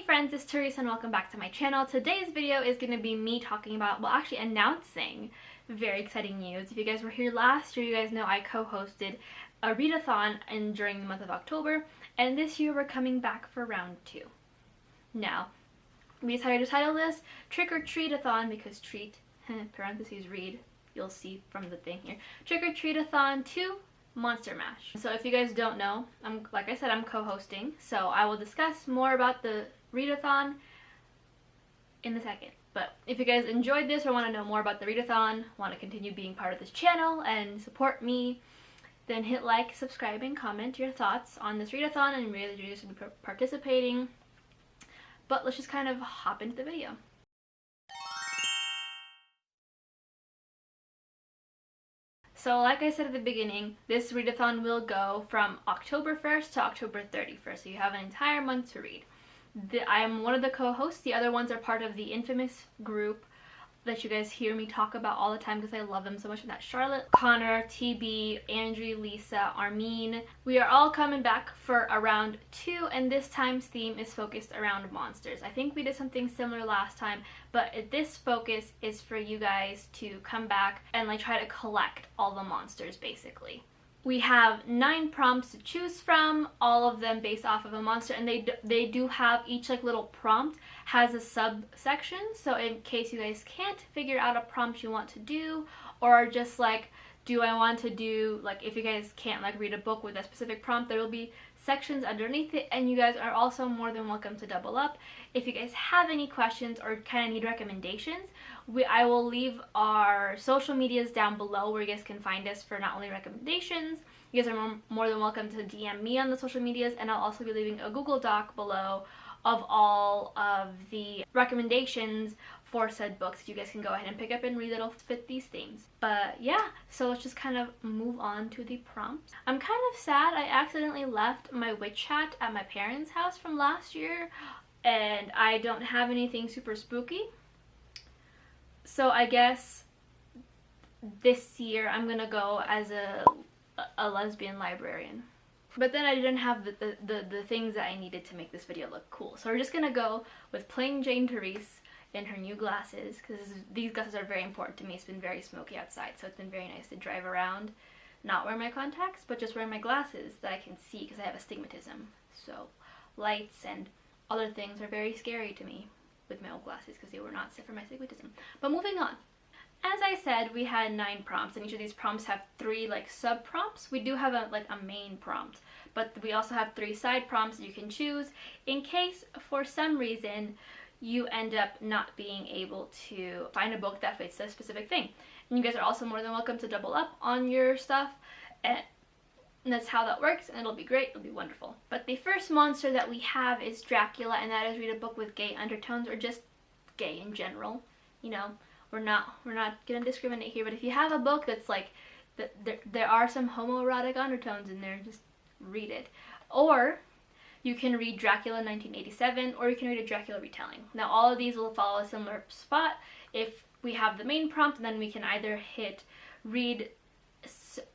friends, it's Teresa and welcome back to my channel. Today's video is going to be me talking about, well actually announcing very exciting news. If you guys were here last year, you guys know I co-hosted a readathon during the month of October, and this year we're coming back for round 2. Now, we decided to title this Trick or Treat-a-thon because treat, parentheses read, you'll see from the thing here, Trick or Treat-a-thon 2 Monster Mash. So if you guys don't know, like I said, I'm co-hosting, so I will discuss more about the readathon in a second. But if you guys enjoyed this or want to know more about the readathon, want to continue being part of this channel and support me, then hit like, subscribe, and comment your thoughts on this readathon and really you're just going to be participating. But let's just kind of hop into the video. So like I said at the beginning, this readathon will go from October 1st to October 31st, so you have an entire month to read. I'm one of the co-hosts, the other ones are part of the infamous group that you guys hear me talk about all the time because I love them so much. And that's Charlotte, Connor, TB, Andrew, Lisa, Armin. We are all coming back for a round 2, and this time's theme is focused around monsters. I think we did something similar last time, but this focus is for you guys to come back and like try to collect all the monsters basically. We have 9 prompts to choose from, all of them based off of a monster, and they do have each like little prompt has a subsection, so in case you guys can't figure out a prompt you want to do, or just like, do I want to do, like if you guys can't like read a book with a specific prompt, there will be sections underneath it, and you guys are also more than welcome to double up. If you guys have any questions or kind of need recommendations, I will leave our social medias down below where you guys can find us for not only recommendations, you guys are more than welcome to DM me on the social medias, and I'll also be leaving a Google Doc below of all of the recommendations for said books that you guys can go ahead and pick up and read that'll fit these themes. But yeah, so let's just kind of move on to the prompts. I'm kind of sad I accidentally left my witch hat at my parents' house from last year, and I don't have anything super spooky. So I guess this year I'm gonna go as a lesbian librarian. But then I didn't have the things that I needed to make this video look cool. So we're just gonna go with plain Jane Therese in her new glasses, because these glasses are very important to me. It's been very smoky outside, so it's been very nice to drive around not wearing my contacts, but just wearing my glasses that I can see because I have astigmatism. So lights and other things are very scary to me with my old glasses because they were not set for my astigmatism. But moving on. As I said, we had 9 prompts, and each of these prompts have 3 like sub prompts. We do have a main prompt, but we also have 3 side prompts that you can choose in case for some reason you end up not being able to find a book that fits a specific thing. And you guys are also more than welcome to double up on your stuff, and that's how that works, and it'll be great, it'll be wonderful. But the first monster that we have is Dracula, and that is read a book with gay undertones, or just gay in general, you know. We're not gonna discriminate here, but if you have a book that's like there are some homoerotic undertones in there, just read it. Or you can read Dracula 1987, or you can read a Dracula retelling. Now all of these will follow a similar spot. If we have the main prompt, then we can either hit read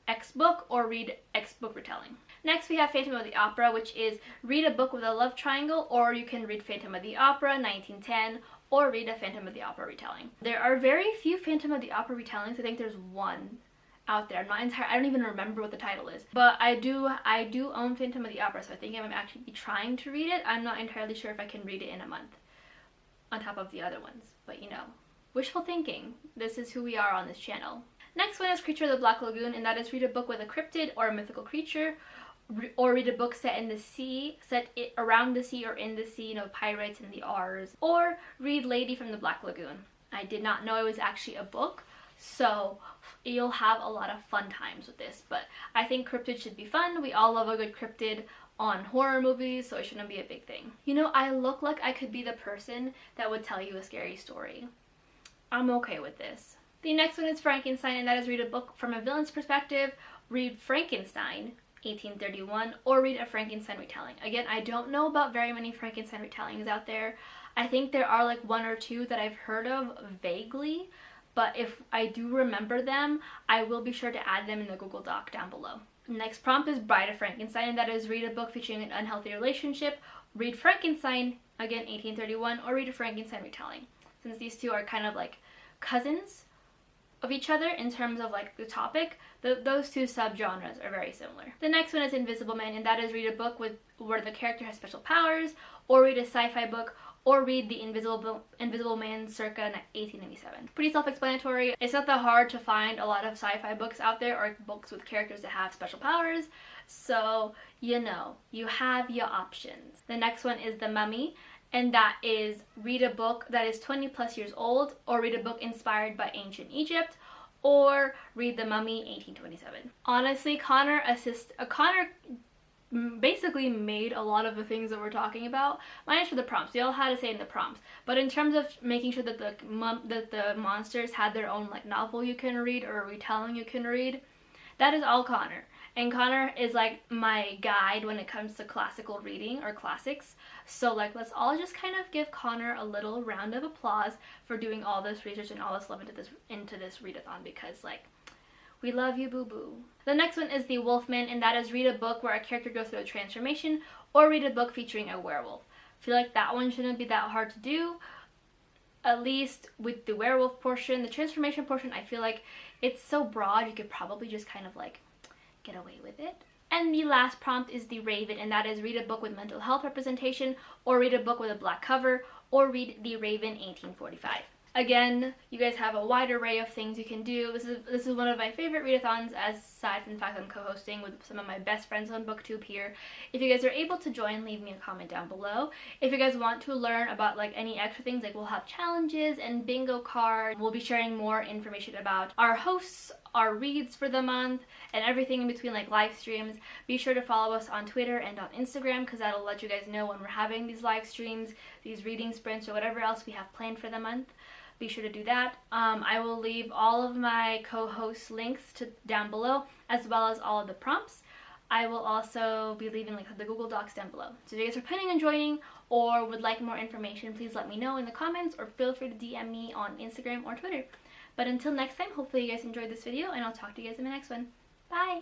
X book or read X book retelling. Next we have Phantom of the Opera, which is read a book with a love triangle, or you can read Phantom of the Opera 1910, or read a Phantom of the Opera retelling. There are very few Phantom of the Opera retellings. I think there's one out there. I don't even remember what the title is. But I do own Phantom of the Opera, so I think I'm actually trying to read it. I'm not entirely sure if I can read it in a month on top of the other ones. But you know, wishful thinking. This is who we are on this channel. Next one is Creature of the Black Lagoon, and that is read a book with a cryptid or a mythical creature, or read a book set in the sea, around the sea or in the sea, you know, pirates and the R's, or read Lady from the Black Lagoon. I did not know it was actually a book, so you'll have a lot of fun times with this, but I think cryptid should be fun. We all love a good cryptid on horror movies, so it shouldn't be a big thing. You know, I look like I could be the person that would tell you a scary story. I'm okay with this. The next one is Frankenstein, and that is read a book from a villain's perspective, read Frankenstein 1831, or read a Frankenstein retelling. Again, I don't know about very many Frankenstein retellings out there. I think there are like 1 or 2 that I've heard of vaguely, but if I do remember them, I will be sure to add them in the Google Doc down below. Next prompt is Bride of Frankenstein, and that is read a book featuring an unhealthy relationship, read Frankenstein, again 1831, or read a Frankenstein retelling. Since these two are kind of like cousins of each other in terms of like the topic, those two subgenres are very similar. The next one is Invisible Man, and that is read a book where the character has special powers, or read a sci-fi book, or read The Invisible Man circa 1897. Pretty self-explanatory. It's not that hard to find a lot of sci-fi books out there, or books with characters that have special powers, so you know, you have your options. The next one is The Mummy, and that is read a book that is 20 plus years old, or read a book inspired by ancient Egypt, or read The Mummy 1827. Honestly, Connor basically made a lot of the things that we're talking about, minus for the prompts. They all had to say in the prompts. But in terms of making sure that the monsters had their own like novel you can read or a retelling you can read, that is all Connor. And Connor is like my guide when it comes to classical reading or classics. So like, let's all just kind of give Connor a little round of applause for doing all this research and all this love into this readathon, because like, we love you, boo-boo. The next one is The Wolfman, and that is read a book where a character goes through a transformation, or read a book featuring a werewolf. I feel like that one shouldn't be that hard to do, at least with the werewolf portion. The transformation portion, I feel like it's so broad, you could probably just kind of like get away with it. And the last prompt is The Raven, and that is read a book with mental health representation, or read a book with a black cover, or read The Raven 1845. Again, you guys have a wide array of things you can do. This is one of my favorite readathons, aside from the fact I'm co-hosting with some of my best friends on BookTube here. If you guys are able to join, leave me a comment down below. If you guys want to learn about like any extra things, like we'll have challenges and bingo cards. We'll be sharing more information about our hosts, our reads for the month, and everything in between, like live streams. Be sure to follow us on Twitter and on Instagram, because that'll let you guys know when we're having these live streams, these reading sprints, or whatever else we have planned for the month. Be sure to do that. I will leave all of my co-host links down below, as well as all of the prompts. I will also be leaving links to the Google Docs down below. So if you guys are planning on joining or would like more information, please let me know in the comments, or feel free to DM me on Instagram or Twitter. But until next time, hopefully you guys enjoyed this video, and I'll talk to you guys in the next one. Bye!